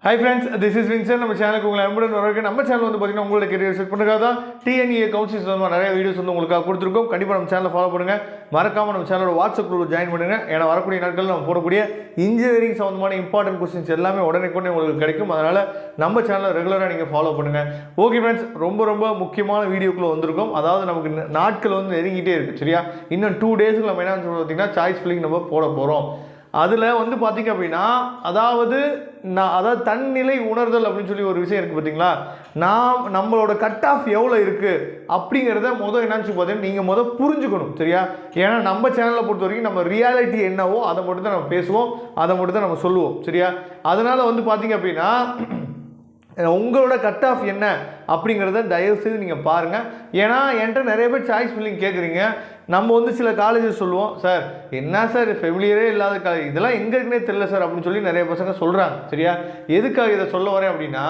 Hi friends, this is Vincent. நம்ம சேனலுக்கு உங்களை அன்புடன் வரவேற்கிறேன். நம்ம சேனல் வந்து பார்த்தீங்கன்னா உங்களோட கெரியர் செட் பண்ணுறதுக்காக தான் டிஎன்இஏ கவுன்சிலிங் சம்பந்தமாக நிறைய வீடியோஸ் வந்து உங்களுக்காக கொடுத்துருக்கோம். கண்டிப்பாக நம்ம சேனலை ஃபாலோ பண்ணுங்கள். மறக்காமல் நம்ம சேனலோட வாட்ஸ்அப் குரூப் ஜாயின் பண்ணுங்கள். ஏன்னா வரக்கூடிய நாட்களில் நம்ம போடக்கூடிய இன்ஜினியரிங் சம்பந்தமான இம்பார்ட்டன்ட் கொஸ்டின்ஸ் எல்லாமே உடனே உங்களுக்கு கிடைக்கும். அதனால் நம்ம சேனலை ரெகுலராக நீங்கள் ஃபாலோ பண்ணுங்கள். ஓகே ஃப்ரெண்ட்ஸ், ரொம்ப முக்கியமான வீடியோக்குள்ளே வந்திருக்கோம். அதாவது நமக்கு நாட்கள் வந்து நெருங்கிட்டே இருக்குது. சரியா, இன்னும் 2 டேஸில் நம்ம என்ன சொல்ல பார்த்தீங்கன்னா சாய்ஸ் ஃபில்லிங் நம்ம போட போகிறோம். அதில் வந்து பார்த்திங்க அப்படின்னா அதாவது தன்னிலை உணர்தல் அப்படின்னு சொல்லி ஒரு விஷயம் இருக்குது பார்த்தீங்களா. நம்மளோட கட் ஆஃப் எவ்வளோ இருக்குது அப்படிங்கிறத என்னன்னு சொல்லி பார்த்தீங்கன்னா நீங்கள் புரிஞ்சுக்கணும். சரியா, ஏன்னா நம்ம சேனலை பொறுத்த வரைக்கும் நம்ம ரியாலிட்டி என்னவோ அதை மட்டும் தான் நம்ம பேசுவோம், அதை மட்டும் தான் நம்ம சொல்லுவோம். சரியா, அதனால் வந்து பார்த்திங்க அப்படின்னா உங்களோட கட் ஆஃப் என்ன அப்படிங்கிறத தயவுசெய்து நீங்கள் பாருங்கள். ஏன்னா என்கிட்ட நிறைய பேர் சாய்ஸ் ஃபில்லிங் கேட்குறீங்க. நம்ம சில காலேஜஸ் சொல்லுவோம், சார் என்ன சார் ஃபெமிலியரே இல்லாத காலேஜ், இதெல்லாம் எங்கே இருக்குன்னே தெரியல சார் அப்படின்னு சொல்லி நிறைய பசங்க சொல்கிறாங்க. சரியா, எதுக்காக இதை சொல்ல வரேன் அப்படின்னா,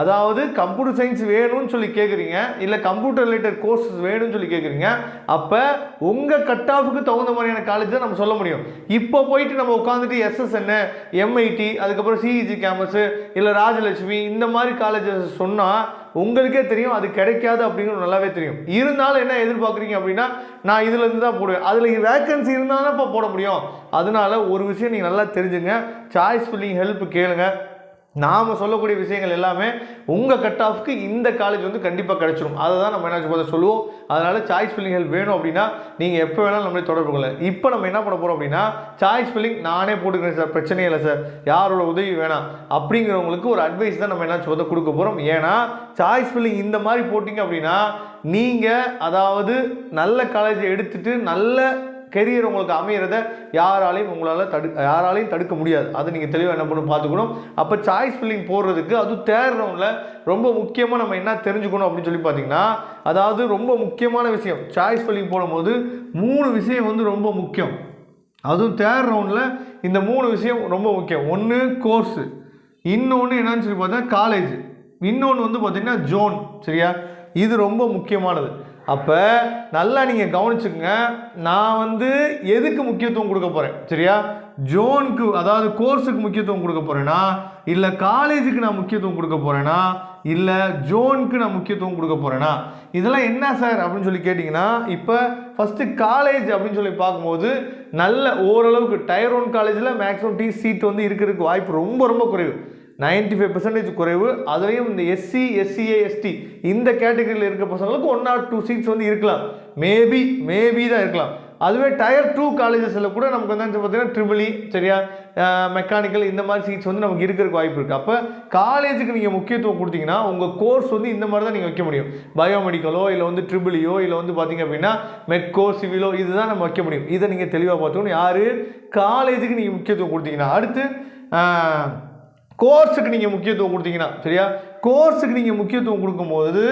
அதாவது கம்ப்யூட்டர் சயின்ஸ் வேணும்னு சொல்லி கேட்குறீங்க, இல்லை கம்ப்யூட்டர் ரிலேட்டட் கோர்ஸஸ் வேணும்னு சொல்லி கேட்குறீங்க. அப்போ உங்கள் கட் ஆஃபுக்கு தகுந்த மாதிரியான காலேஜ் தான் நம்ம சொல்ல முடியும். இப்போ போயிட்டு நம்ம உட்காந்துட்டு SSN, MIT, அதுக்கப்புறம் CEG கேம்பஸு, இல்லை ராஜலட்சுமி இந்த மாதிரி காலேஜஸ் சொன்னால் உங்களுக்கே தெரியும் அது கிடைக்காது அப்படிங்கிறது நல்லாவே தெரியும். இருந்தாலும் என்ன எதிர்பார்க்குறீங்க அப்படின்னா, நான் இதிலேருந்து தான் போடுவேன், அதில் வேக்கன்சி இருந்தாலும் இப்போ போட முடியும். அதனால ஒரு விஷயம் நீங்கள் நல்லா தெரிஞ்சுங்க, சாய்ஸ் ஃபில்லிங் ஹெல்ப் கேளுங்க. நாம் சொல்லக்கூடிய விஷயங்கள் எல்லாமே உங்கள் கட் ஆஃப்க்கு இந்த காலேஜ் வந்து கண்டிப்பாக கிடைச்சிடும். அதை தான் நம்ம என்ன சொல்லுவோம். அதனால் சாய்ஸ் ஃபில்லிங் ஹெல்ப் வேணும் அப்படின்னா நீங்கள் எப்போ வேணாலும் நம்மளே தொடர்பு கொள்ள. இப்போ நம்ம என்ன பண்ண போகிறோம் அப்படின்னா, சாய்ஸ் ஃபில்லிங் நானே போட்டுக்கிறேன் சார், பிரச்சனையே இல்லை சார், யாரோட உதவி வேணாம் அப்படிங்கிறவங்களுக்கு ஒரு அட்வைஸ் தான் நம்ம என்ன கொடுக்க போகிறோம். ஏன்னா சாய்ஸ் ஃபில்லிங் இந்த மாதிரி போட்டிங்க அப்படின்னா நீங்கள் அதாவது நல்ல காலேஜை எடுத்துகிட்டு நல்ல கெரியர் உங்களுக்கு அமைகிறத யாராலையும் தடுக்க முடியாது. அதை நீங்கள் தெளிவாக என்ன பண்ணணும் பார்த்துக்கணும். அப்போ சாய்ஸ் ஃபில்லிங் போடுறதுக்கு அது தேர்ட் ரவுண்டில் ரொம்ப முக்கியமாக நம்ம என்ன தெரிஞ்சுக்கணும் அப்படின்னு சொல்லி பார்த்தீங்கன்னா, அதாவது ரொம்ப முக்கியமான விஷயம் சாய்ஸ் ஃபில்லிங் போடும்போது 3 விஷயம் வந்து ரொம்ப முக்கியம். அதுவும் தேர்ட் ரவுண்டில் இந்த 3 விஷயம் ரொம்ப முக்கியம். ஒன்று கோர்ஸு, இன்னொன்று என்னன்னு சொல்லி பார்த்தா காலேஜ், இன்னொன்று வந்து பார்த்திங்கன்னா ஜோன். சரியா, இது ரொம்ப முக்கியமானது. அப்போ நல்லா நீங்கள் கவனிச்சுக்கோங்க. நான் வந்து எதுக்கு முக்கியத்துவம் கொடுக்க போகிறேன், சரியா, ஜோனுக்கு அதாவது கோர்ஸுக்கு முக்கியத்துவம் கொடுக்க போகிறேன்னா, இல்லை காலேஜுக்கு நான் முக்கியத்துவம் கொடுக்க போகிறேன்னா, இல்லை ஜோனுக்கு நான் முக்கியத்துவம் கொடுக்க போகிறேன்னா, இதெல்லாம் என்ன சார் அப்படின்னு சொல்லி கேட்டிங்கன்னா, இப்போ ஃபஸ்ட்டு காலேஜ் அப்படின்னு சொல்லி பார்க்கும்போது நல்ல ஓரளவுக்கு டயர் 1 காலேஜில் மேக்ஸிமம் சீட் வந்து இருக்கிறதுக்கு வாய்ப்பு ரொம்ப குறைவு, 95% குறைவு. அதுலேயும் இந்த SC, SCA, ST இந்த கேட்டகரியில் இருக்க பசங்களுக்கு 1 or 2 சீட்ஸ் வந்து இருக்கலாம், மேபி தான் இருக்கலாம். அதுவே டயர் 2 காலேஜஸில் கூட நமக்கு வந்து பார்த்தீங்கன்னா EEE, சரியா, மெக்கானிக்கல் இந்த மாதிரி சீட்ஸ் வந்து நமக்கு இருக்கிறதுக்கு வாய்ப்பு இருக்குது. அப்போ காலேஜுக்கு நீங்கள் முக்கியத்துவம் கொடுத்தீங்கன்னா உங்கள் கோர்ஸ் வந்து இந்த மாதிரி தான் நீங்கள் வைக்க முடியும். பயோமெடிக்கலோ இல்லை வந்து EEEயோ இல்லை வந்து பார்த்தீங்க அப்படின்னா மெட்கோ, சிவிலோ இதுதான் நம்ம வைக்க முடியும். இதை நீங்கள் தெளிவாக பார்த்துக்கணும். யார் காலேஜுக்கு நீங்கள் முக்கியத்துவம் கொடுத்தீங்கன்னா. அடுத்து கோர்ஸுக்கு நீங்கள் முக்கியத்துவம் கொடுத்தீங்கன்னா, சரியா, கோர்ஸுக்கு நீங்கள் முக்கியத்துவம் கொடுக்கும்போது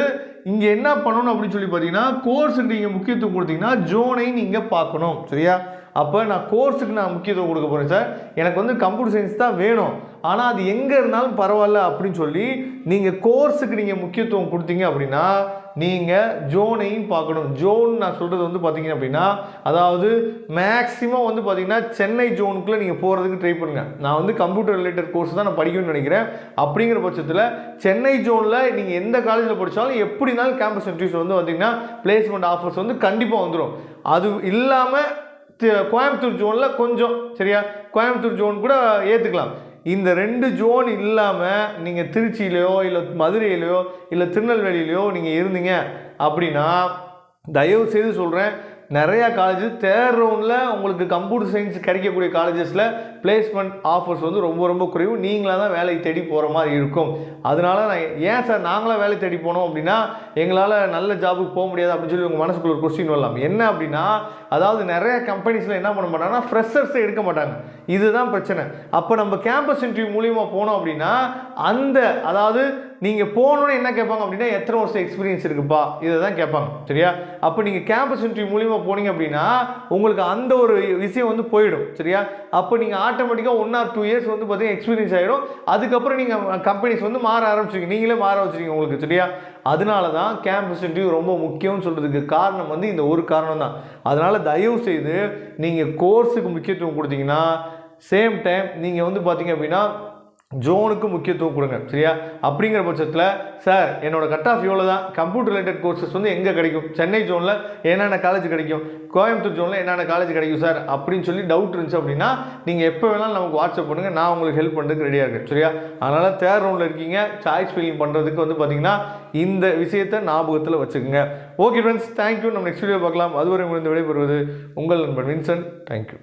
இங்கே என்ன பண்ணணும் அப்படின்னு சொல்லி பார்த்தீங்கன்னா, கோர்ஸுக்கு நீங்கள் முக்கியத்துவம் கொடுத்தீங்கன்னா ஜோனை நீங்கள் பார்க்கணும். சரியா, அப்போ நான் கோர்ஸுக்கு நான் முக்கியத்துவம் கொடுக்க போகிறேன் சார், எனக்கு வந்து கம்ப்யூட்டர் சயின்ஸ் தான் வேணும், ஆனால் அது எங்கே இருந்தாலும் பரவாயில்ல அப்படின்னு சொல்லி நீங்கள் கோர்ஸுக்கு நீங்கள் முக்கியத்துவம் கொடுத்தீங்க அப்படின்னா நீங்கள் ஜோனையும் பார்க்கணும். ஜோன் நான் சொல்கிறது வந்து பார்த்தீங்க அப்படின்னா, அதாவது மேக்ஸிமம் வந்து பார்த்தீங்கன்னா சென்னை ஜோனுக்குள்ளே நீங்கள் போகிறதுக்கு ட்ரை பண்ணுங்கள். நான் வந்து கம்ப்யூட்டர் ரிலேட்டட் கோர்ஸ் தான் நான் படிக்கணும்னு நினைக்கிறேன். அப்படிங்கிற பட்சத்தில் சென்னை ஜோனில் நீங்கள் எந்த காலேஜில் படித்தாலும் எப்படி இருந்தாலும் கேம்பஸ் இன்டர்வியூஸ் வந்து பார்த்தீங்கன்னா பிளேஸ்மெண்ட் ஆஃபர்ஸ் வந்து கண்டிப்பாக வந்துடும். அது இல்லாமல் கோயம்புத்தூர் ஜோனில் கொஞ்சம், சரியா, கோயம்புத்தூர் ஜோன் கூட ஏற்றுக்கலாம். இந்த 2 ஜோன் இல்லாமல் நீங்கள் திருச்சியிலையோ இல்லை மதுரையிலையோ இல்லை திருநெல்வேலியிலையோ நீங்கள் இருந்தீங்க அப்படின்னா தயவு செய்து சொல்கிறேன், நிறையா காலேஜஸ் தேர்ட் ரவுண்டில் உங்களுக்கு கம்ப்யூட்டர் சயின்ஸ் கிடைக்கக்கூடிய காலேஜஸில் பிளேஸ்மெண்ட் ஆஃபர்ஸ் வந்து ரொம்ப குறைவு. நீங்களாக தான் வேலை தேடி போகிற மாதிரி இருக்கும். அதனால நான் ஏன் சார் நாங்களாம் வேலை தேடி போனோம் அப்படின்னா எங்களால் நல்ல ஜாபுக்கு போக முடியாது அப்படின்னு சொல்லி உங்கள் மனசுக்குள்ள ஒரு கொஸ்டின் வரலாம். என்ன அப்படின்னா, அதாவது நிறைய கம்பெனிஸில் என்ன பண்ண மாட்டாங்கன்னா ஃப்ரெஷர்ஸை எடுக்க மாட்டாங்க. இதுதான் பிரச்சனை. அப்போ நம்ம கேம்பஸ் இன்டர்வியூ மூலியமாக போனோம் அப்படின்னா அதாவது நீங்கள் போகணுன்னு என்ன கேட்பாங்க அப்படின்னா, எத்தனை வருஷம் எக்ஸ்பீரியன்ஸ் இருக்குப்பா, இதை தான் கேட்பாங்க. சரியா, அப்போ நீங்கள் கேம்பஸ் இன்டர்வியூ மூலியமாக போனீங்க அப்படின்னா உங்களுக்கு அந்த ஒரு விஷயம் வந்து போயிடும். சரியா, அப்போ நீங்கள் ஆட்டோமேட்டிக்காக 1 or 2 இயர்ஸ் வந்து பார்த்தீங்கன்னா எக்ஸ்பீரியன்ஸ் ஆகிடும். அதுக்கப்புறம் நீங்கள் கம்பெனிஸ் வந்து மாற ஆரம்பிச்சிங்க, நீங்களே மாற வச்சுருக்கீங்க உங்களுக்கு. சரியா, அதனால தான் கேம்பஸ் இன்டர்வியூ ரொம்ப முக்கியம்னு சொல்கிறதுக்கு காரணம் வந்து இந்த ஒரு காரணம் தான். அதனால் தயவு செய்து நீங்கள் கோர்ஸுக்கு முக்கியத்துவம் கொடுத்தீங்கன்னா சேம் டைம் நீங்கள் வந்து பார்த்தீங்க அப்படின்னா ஜோனுக்கு முக்கியத்துவம் கொடுங்க. சரியா? அப்படிங்கிற பட்சத்தில் சார் என்னோட கட் ஆஃப் இவ்வளோ தான், கம்ப்யூட்டர் ரிலேட்டட் கோர்சஸ் வந்து எங்கே கிடைக்கும், சென்னை ஜோனில் என்னென்ன காலேஜ் கிடைக்கும், கோயம்புத்தூர் ஜோனில் என்னென்ன காலேஜ் கிடைக்கும் சார் அப்படின்னு சொல்லி டவுட் இருந்துச்சு அப்படின்னா நீங்கள் எப்போ வேணாலும் நமக்கு வாட்ஸ்அப் பண்ணுங்கள், நான் உங்களுக்கு ஹெல்ப் பண்ணுறதுக்கு ரெடியாக இருக்கேன். சரியா? அதனால் தேர்ட் ரவுண்டில் இருக்கீங்க, சாய்ஸ் ஃபில்லிங் பண்ணுறதுக்கு வந்து பார்த்தீங்கன்னா இந்த விஷயத்தை ஞாபகத்தில் வச்சுக்கோங்க. Okay friends, thank you. நம்ம நெக்ஸ்ட் வீடியோ பார்க்கலாம். அதுவரை உங்களுக்கு விடைபெறுவது உங்கள் நண்பன் வின்சென்ட். தேங்க்யூ.